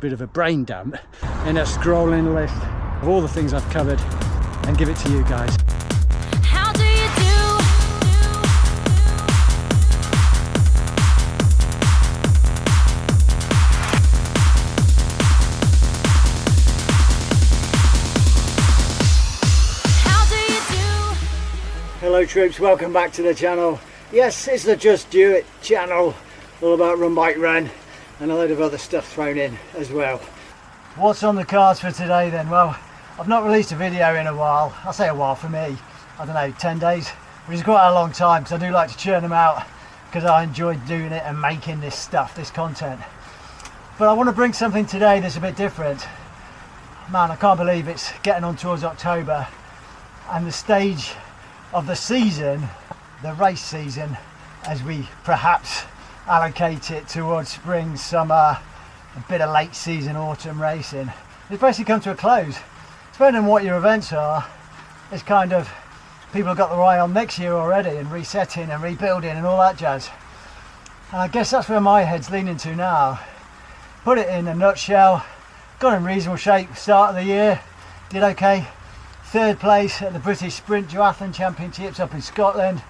bit of a brain dump, end up scrolling a list of all the things I've covered and give it to you guys. How do you do? How do you do? Hello troops, welcome back to the channel. Yes, it's the Just Do It channel, all about run, bike, run, and a load of other stuff thrown in as well. What's on the cards for today then? Well, I've not released a video in a while. I'll say a while for me, I don't know, 10 days, which is quite a long time because I do like to churn them out because I enjoy doing it and making this stuff, this content. But I want to bring something today that's a bit different. Man, I can't believe it's getting on towards October and the stage of the season, the race season, as we perhaps allocate it towards spring, summer, a bit of late season, autumn racing. It's basically come to a close. Depending on what your events are, it's kind of, people have got their eye on next year already and resetting and rebuilding and all that jazz. And I guess that's where my head's leaning to now. Put it in a nutshell, got in reasonable shape start of the year, did okay. Third place at the British Sprint Duathlon Championships up in Scotland.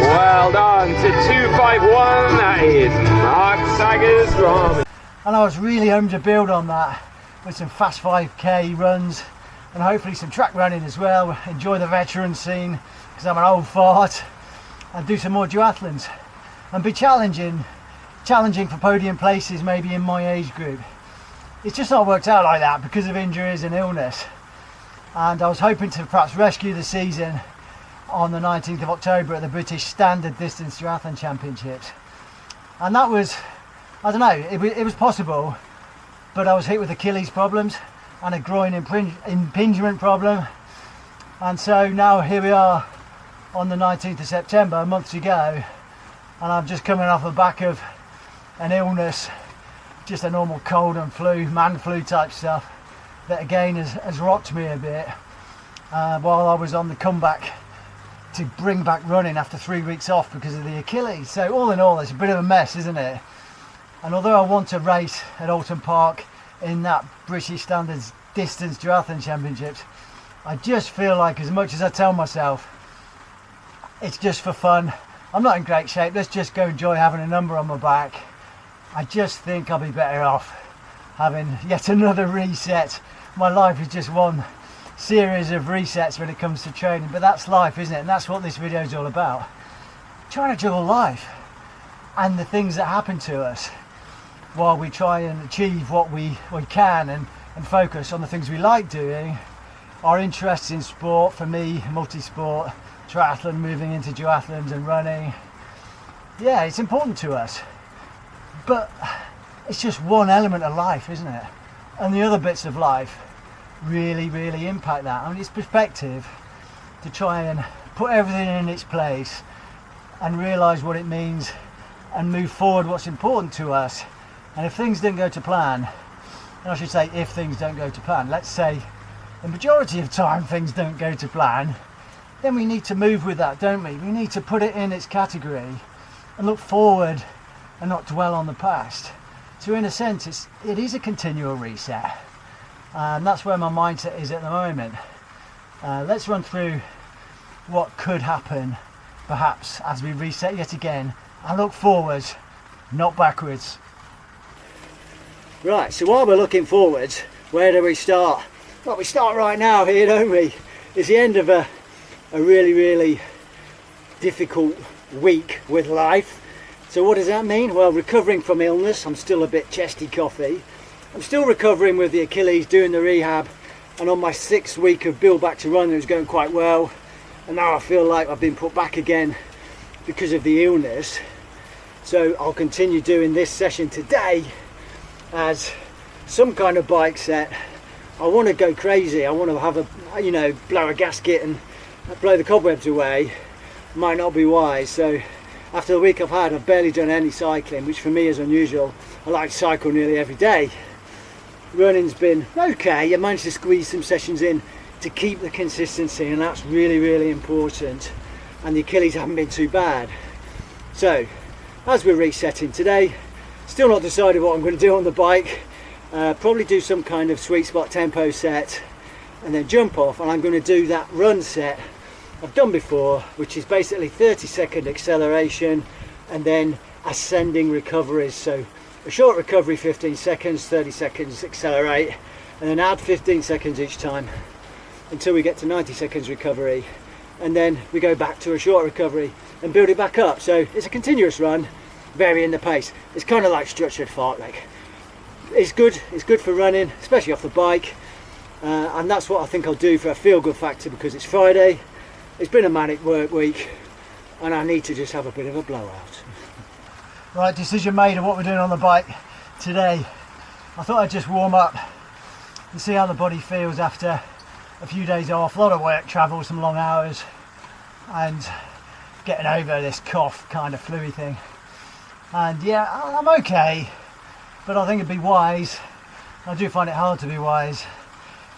Well done to 251, that is Mark Saggers from. And I was really hoping to build on that with some fast 5k runs and hopefully some track running as well. Enjoy the veteran scene because I'm an old fart, and do some more duathlons and be challenging for podium places maybe in my age group. It's just not worked out like that because of injuries and illness, and I was hoping to perhaps rescue the season on the 19th of October at the British Standard Distance Duathlon Championships, and that was, I don't know, it was possible, but I was hit with Achilles problems and a groin impingement problem, and so now here we are on the 19th of September, a month to go, and I'm just coming off the back of an illness, just a normal cold and flu, man flu type stuff, that again has rocked me a bit while I was on the comeback to bring back running after 3 weeks off because of the Achilles. So all in all, it's a bit of a mess, isn't it? And although I want to race at Alton Park in that British Standards Distance Duathlon Championships, I just feel like, as much as I tell myself it's just for fun, I'm not in great shape, let's just go enjoy having a number on my back, I just think I'll be better off having yet another reset. My life is just one series of resets when it comes to training, but that's life, isn't it? And that's what this video is all about. Trying to juggle life and the things that happen to us while we try and achieve what we can and focus on the things we like doing. Our interests in sport, for me, multi-sport, triathlon, moving into duathlons and running. Yeah, it's important to us, but it's just one element of life, isn't it? And the other bits of life really impact that. I mean, it's perspective to try and put everything in its place and realise what it means and move forward what's important to us. And if things don't go to plan, and I should say if things don't go to plan, let's say the majority of time things don't go to plan, then we need to move with that, don't we? We need to put it in its category and look forward and not dwell on the past. So in a sense, it is a continual reset, and that's where my mindset is at the moment. Let's run through what could happen perhaps as we reset yet again and look forwards, not backwards. Right, so while we're looking forwards, where do we start? Well, we start right now here, don't we? It's the end of a really difficult week with life. So what does that mean? Well, recovering from illness. I'm still a bit chesty coffee. I'm still recovering with the Achilles, doing the rehab, and on my 6th week of build back to run, it was going quite well, and now I feel like I've been put back again because of the illness. So I'll continue doing this session today as some kind of bike set. I want to go crazy. I want to have a, blow a gasket and blow the cobwebs away. Might not be wise. So after the week I've had, I've barely done any cycling, which for me is unusual. I like to cycle nearly every day. Running's been okay. I managed to squeeze some sessions in to keep the consistency, and that's really important. And the Achilles haven't been too bad. So as we're resetting today, Still not decided what I'm going to do on the bike. Probably do some kind of sweet spot tempo set and then jump off, and I'm going to do that run set I've done before, which is basically 30-second acceleration and then ascending recoveries. So a short recovery 15 seconds, 30 seconds accelerate, and then add 15 seconds each time until we get to 90 seconds recovery, and then we go back to a short recovery and build it back up. So it's a continuous run, varying the pace. It's kind of like structured fartlek. It's good for running, especially off the bike, and that's what I think I'll do for a feel-good factor, because it's Friday, it's been a manic work week, and I need to just have a bit of a blowout. Right, decision made of what we're doing on the bike today. I thought I'd just warm up and see how the body feels after a few days off, a lot of work, travel, some long hours, and getting over this cough kind of flu-y thing. And yeah, I'm okay, but I think it'd be wise, I do find it hard to be wise,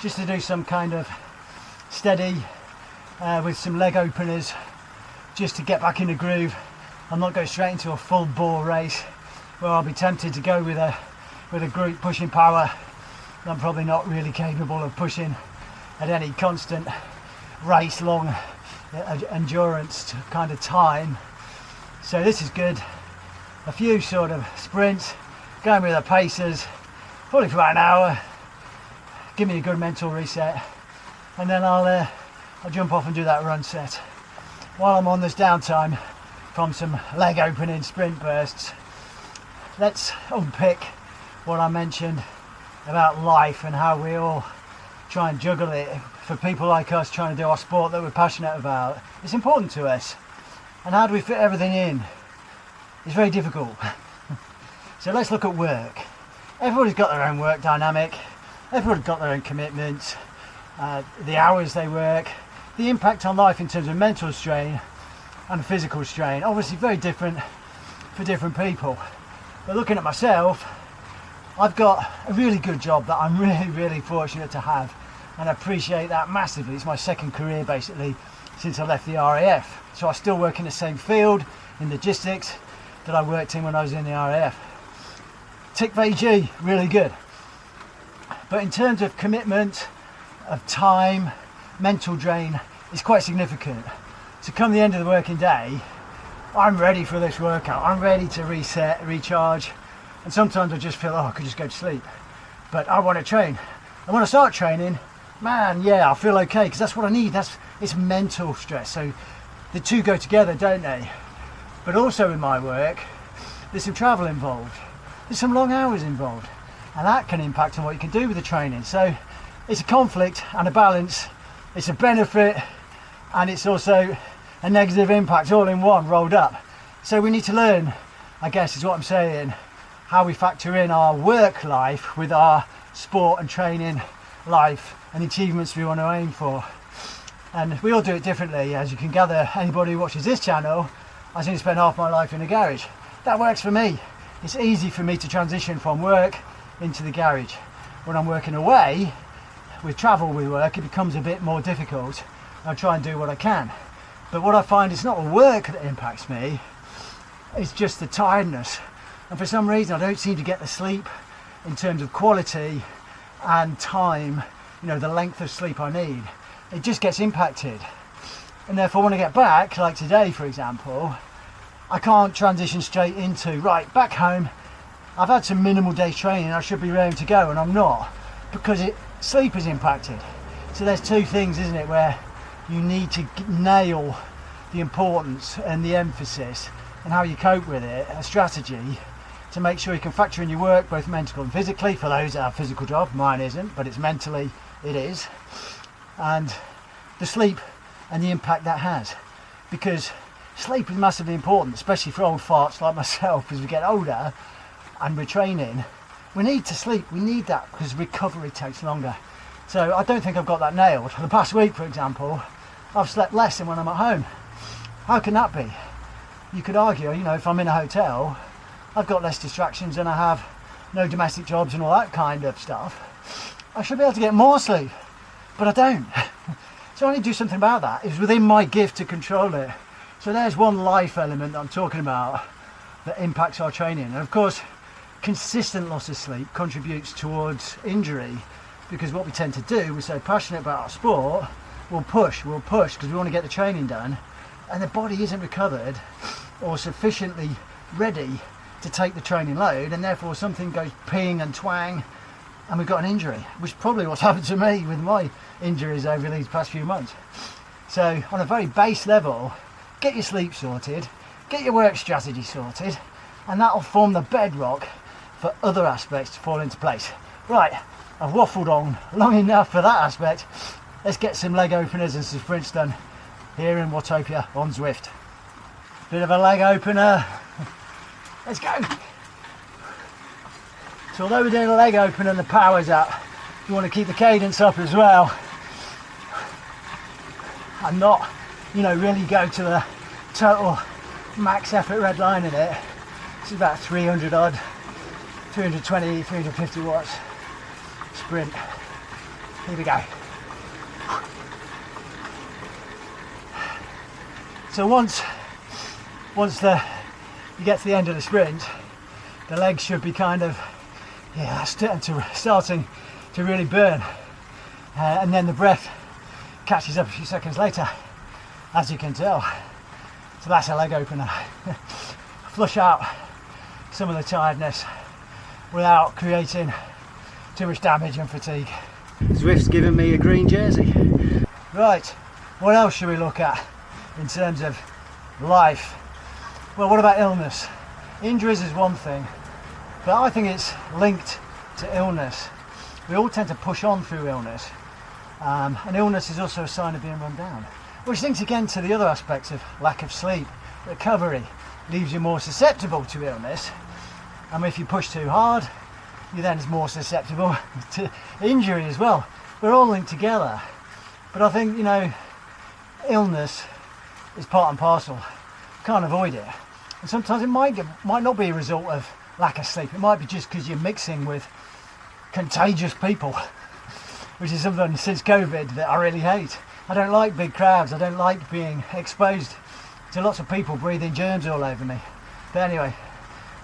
just to do some kind of steady with some leg openers, just to get back in the groove. I'm not going straight into a full bore race where I'll be tempted to go with a group pushing power. I'm probably not really capable of pushing at any constant race long endurance kind of time. So this is good. A few sort of sprints, going with the pacers, probably for about an hour, give me a good mental reset, and then I'll jump off and do that run set. While I'm on this downtime from some leg opening sprint bursts, let's unpick what I mentioned about life and how we all try and juggle it. For people like us trying to do our sport that we're passionate about, it's important to us, and how do we fit everything in? It's very difficult. So let's look at work. Everybody's got their own work dynamic, everybody's got their own commitments, the hours they work, the impact on life in terms of mental strain and physical strain, obviously very different for different people. But looking at myself, I've got a really good job that I'm really fortunate to have, and I appreciate that massively. It's my second career basically since I left the RAF, so I still work in the same field in logistics that I worked in when I was in the RAF. Tick VG, really good. But in terms of commitment, of time, mental drain, it's quite significant. So come the end of the working day, I'm ready for this workout. I'm ready to reset, recharge, and sometimes I just feel, oh, I could just go to sleep. But I want to train. And when I start training, man, yeah, I feel okay, because that's what I need. It's mental stress. So the two go together, don't they? But also in my work, there's some travel involved. There's some long hours involved, and that can impact on what you can do with the training. So it's a conflict and a balance. It's a benefit, and it's also a negative impact all in one, rolled up. So we need to learn, I guess is what I'm saying, how we factor in our work life with our sport and training life and the achievements we want to aim for. And we all do it differently. As you can gather, anybody who watches this channel, I seem to spend half my life in a garage. That works for me. It's easy for me to transition from work into the garage. When I'm working away, with travel with work, it becomes a bit more difficult. I try and do what I can. But what I find is not the work that impacts me, it's just the tiredness. And for some reason I don't seem to get the sleep in terms of quality and time, you know, the length of sleep I need. It just gets impacted. And therefore when I get back, like today for example, I can't transition straight into, right, back home, I've had some minimal day's training, I should be ready to go, and I'm not, because sleep is impacted. So there's two things, isn't it, where you need to nail the importance and the emphasis and how you cope with it, a strategy to make sure you can factor in your work both mentally and physically. For those that have a physical job, mine isn't, but it's mentally, it is. And the sleep and the impact that has, because sleep is massively important, especially for old farts like myself. As we get older and we're training, we need to sleep, we need that, because recovery takes longer. So I don't think I've got that nailed. The past week for example, I've slept less than when I'm at home. How can that be? You could argue, you know, if I'm in a hotel, I've got less distractions and I have no domestic jobs and all that kind of stuff. I should be able to get more sleep, but I don't. So I need to do something about that. It's within my gift to control it. So there's one life element that I'm talking about that impacts our training. And of course, consistent loss of sleep contributes towards injury, because what we tend to do, we're so passionate about our sport, we'll push because we want to get the training done, and the body isn't recovered or sufficiently ready to take the training load, and therefore something goes ping and twang and we've got an injury, which is probably what's happened to me with my injuries over these past few months. So on a very base level, get your sleep sorted, get your work strategy sorted, and that'll form the bedrock for other aspects to fall into place. Right, I've waffled on long enough for that aspect. Let's get some leg openers and some sprints done here in Watopia on Zwift. Bit of a leg opener. Let's go. So although we're doing a leg opener and the power's up, you want to keep the cadence up as well. And not, really go to the total max effort red line in it. This is about 300 odd, 320, 350 watts sprint. Here we go. So once you get to the end of the sprint, the legs should be kind of starting to really burn, and then the breath catches up a few seconds later, as you can tell. So that's a leg opener. Flush out some of the tiredness without creating too much damage and fatigue. Zwift's given me a green jersey. Right, what else should we look at in terms of life? Well, what about illness? Injuries is one thing, but I think it's linked to illness. We all tend to push on through illness, and illness is also a sign of being run down, which links again to the other aspects of lack of sleep. Recovery leaves you more susceptible to illness, and if you push too hard, you're then more susceptible to injury as well. We're all linked together, but I think, illness is part and parcel. Can't avoid it. And sometimes it might not be a result of lack of sleep. It might be just because you're mixing with contagious people, which is something since COVID that I really hate. I don't like big crowds. I don't like being exposed to lots of people breathing germs all over me. But anyway,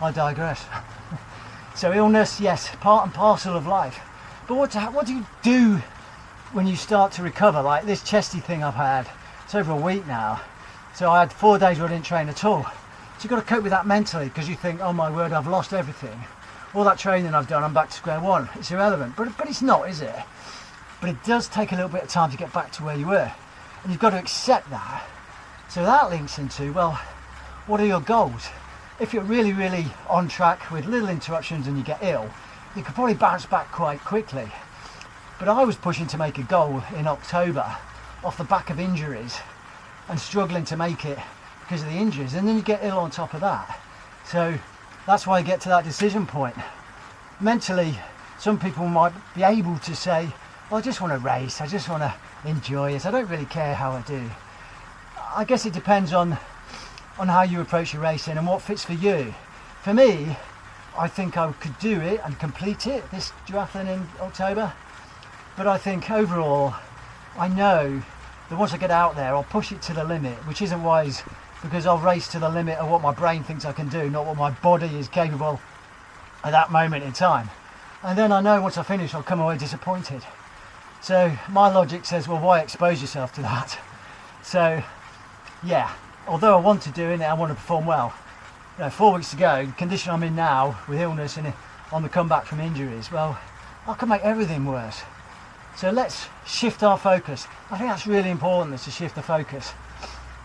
I digress. So illness, yes, part and parcel of life. But what do you do when you start to recover? Like this chesty thing I've had, it's over a week now. So I had 4 days where I didn't train at all. So you've got to cope with that mentally, because you think, oh my word, I've lost everything. All that training I've done, I'm back to square one. It's irrelevant, but it's not, is it? But it does take a little bit of time to get back to where you were. And you've got to accept that. So that links into, well, what are your goals? If you're really, really on track with little interruptions and you get ill, you could probably bounce back quite quickly. But I was pushing to make a goal in October off the back of injuries and struggling to make it because of the injuries, and then you get ill on top of that. So that's why I get to that decision point. Mentally, some people might be able to say, well, I just want to race, I just want to enjoy it, I don't really care how I do. I guess it depends on how you approach your racing and what fits for you. For me, I think I could do it and complete it, this duathlon in October, but I think overall I know that once I get out there I'll push it to the limit, which isn't wise, because I'll race to the limit of what my brain thinks I can do, not what my body is capable at that moment in time. And then I know once I finish I'll come away disappointed. So my logic says, well, why expose yourself to that? So yeah, although I want to do it and I want to perform well, 4 weeks to go, the condition I'm in now with illness and on the comeback from injuries, well, I can make everything worse. So let's shift our focus. I think that's really important, is to shift the focus.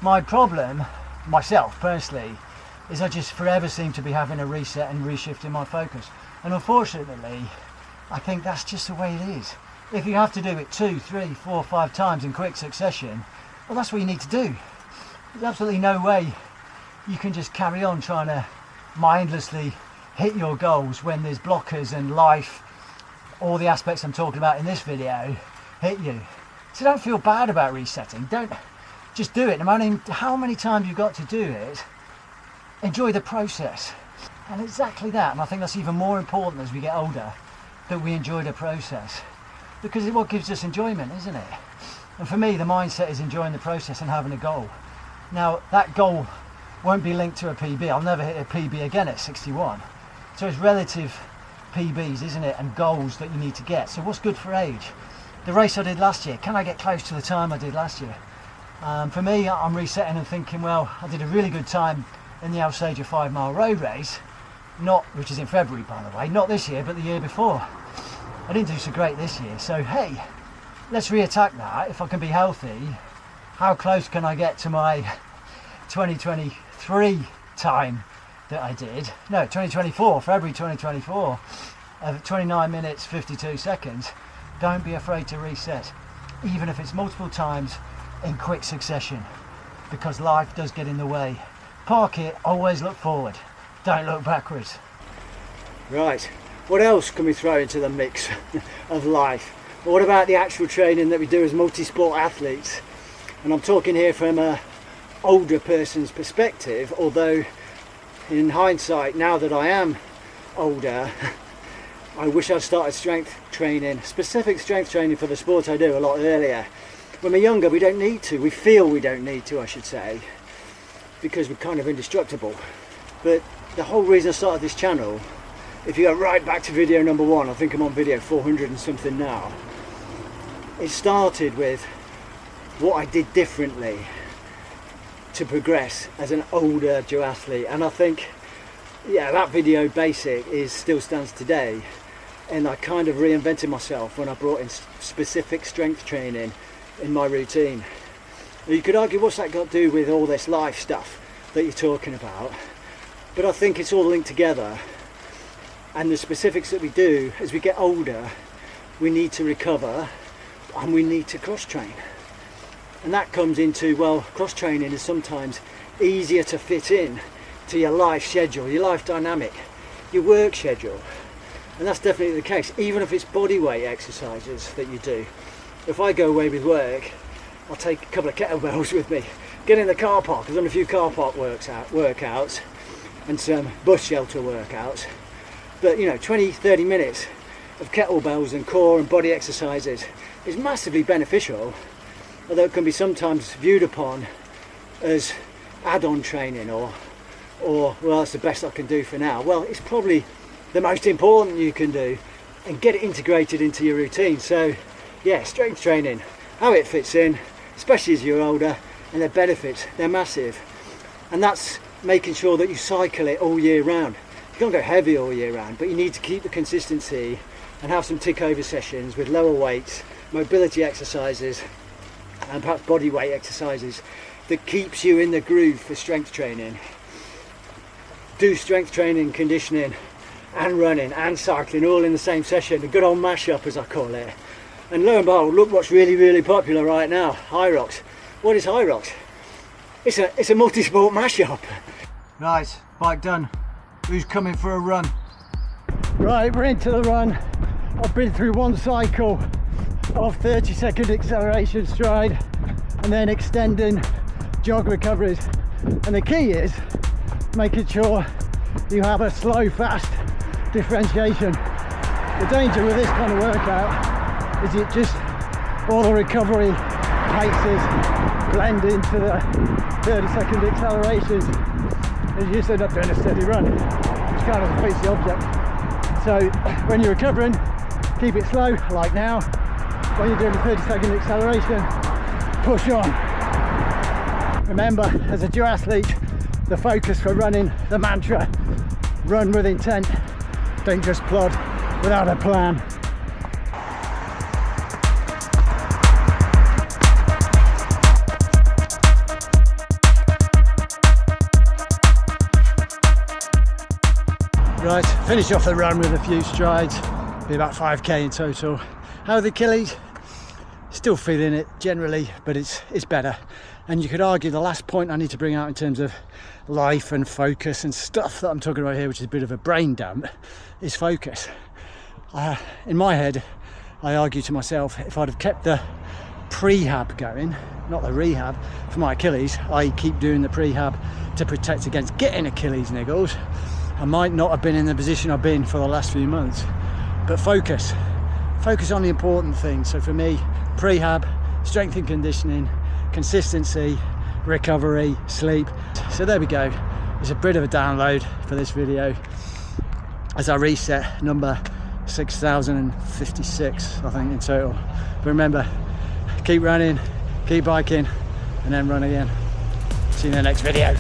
My problem, myself personally, is I just forever seem to be having a reset and reshifting my focus. And unfortunately, I think that's just the way it is. If you have to do it 2, 3, 4, 5 times in quick succession, well, that's what you need to do. There's absolutely no way you can just carry on trying to mindlessly hit your goals when there's blockers and life, all the aspects I'm talking about in this video, hit you. So don't feel bad about resetting. Don't just do it. No matter how many times you've got to do it, enjoy the process. And exactly that. And I think that's even more important as we get older, that we enjoy the process, because it's what gives us enjoyment, isn't it? And for me, the mindset is enjoying the process and having a goal. Now, that goal won't be linked to a PB. I'll never hit a PB again at 61. So it's relative PBs, isn't it, and goals that you need to get. So what's good for age? The race I did last year, can I get close to the time I did last year? For me, I'm resetting and thinking, well, I did a really good time in the Alsager 5 mile road race, which is in February, by the way, not this year, but the year before. I didn't do so great this year, so hey, let's re-attack that. If I can be healthy, how close can I get to my 2023 time that I did? No, 2024, February 2024, of 29 minutes 52 seconds. Don't be afraid to reset, even if it's multiple times in quick succession, because life does get in the way. Park it, always look forward, don't look backwards. Right, what else can we throw into the mix of life? What about the actual training that we do as multi-sport athletes? And I'm talking here from a older person's perspective, although in hindsight, now that I am older, I wish I'd started strength training, specific strength training for the sport I do, a lot earlier. When we're younger, we don't need to. We feel we don't need to, I should say, because we're kind of indestructible. But the whole reason I started this channel, if you go right back to video number 1, I think I'm on video 400 and something now, it started with what I did differently to progress as an older duathlete. And I think, yeah, that video basic still stands today. And I kind of reinvented myself when I brought in specific strength training in my routine. You could argue, what's that got to do with all this life stuff that you're talking about? But I think it's all linked together, and the specifics that we do as we get older, we need to recover and we need to cross train. And that comes into, well, cross training is sometimes easier to fit in to your life schedule, your life dynamic, your work schedule. And that's definitely the case, even if it's body weight exercises that you do. If I go away with work, I'll take a couple of kettlebells with me, get in the car park. I've done a few car park workouts and some bus shelter workouts. But 20-30 minutes of kettlebells and core and body exercises is massively beneficial, although it can be sometimes viewed upon as add-on training or well, that's the best I can do for now. Well, it's probably the most important you can do, and get it integrated into your routine. So yeah, strength training, how it fits in, especially as you're older, and the benefits, they're massive. And that's making sure that you cycle it all year round. You can't go heavy all year round, but you need to keep the consistency and have some tick over sessions with lower weights, mobility exercises, and perhaps body weight exercises that keeps you in the groove for strength training. Do strength training, conditioning and running and cycling all in the same session, a good old mashup as I call it. And lo and behold, look what's really popular right now, High Rocks. What is High Rocks? It's a multi-sport mashup. Right, bike done. Who's coming for a run? Right, we're into the run. I've been through one cycle of 30-second acceleration stride and then extending jog recoveries. And the key is making sure you have a slow, fast differentiation. The danger with this kind of workout is it just, all the recovery paces blend into the 30-second accelerations and you just end up doing a steady run, which kind of defeats the object. So when you're recovering, keep it slow, like now. When you're doing a 30-second acceleration, push on. Remember, as a duathlete, the focus for running, the mantra, run with intent, don't just plod without a plan. Right, finish off the run with a few strides, be about 5k in total. How are the Achilles? Still feeling it generally, but it's better. And you could argue the last point I need to bring out in terms of life and focus and stuff that I'm talking about here, which is a bit of a brain dump, is focus. In my head, I argue to myself, if I'd have kept the prehab going, not the rehab, for my Achilles, I keep doing the prehab to protect against getting Achilles niggles, I might not have been in the position I've been for the last few months. But focus on the important things. So for me, prehab, strength and conditioning, consistency, recovery, sleep. So there we go. It's a bit of a download for this video. as I reset number 6,056, I think, in total. But remember, keep running, keep biking, and then run again. See you in the next video.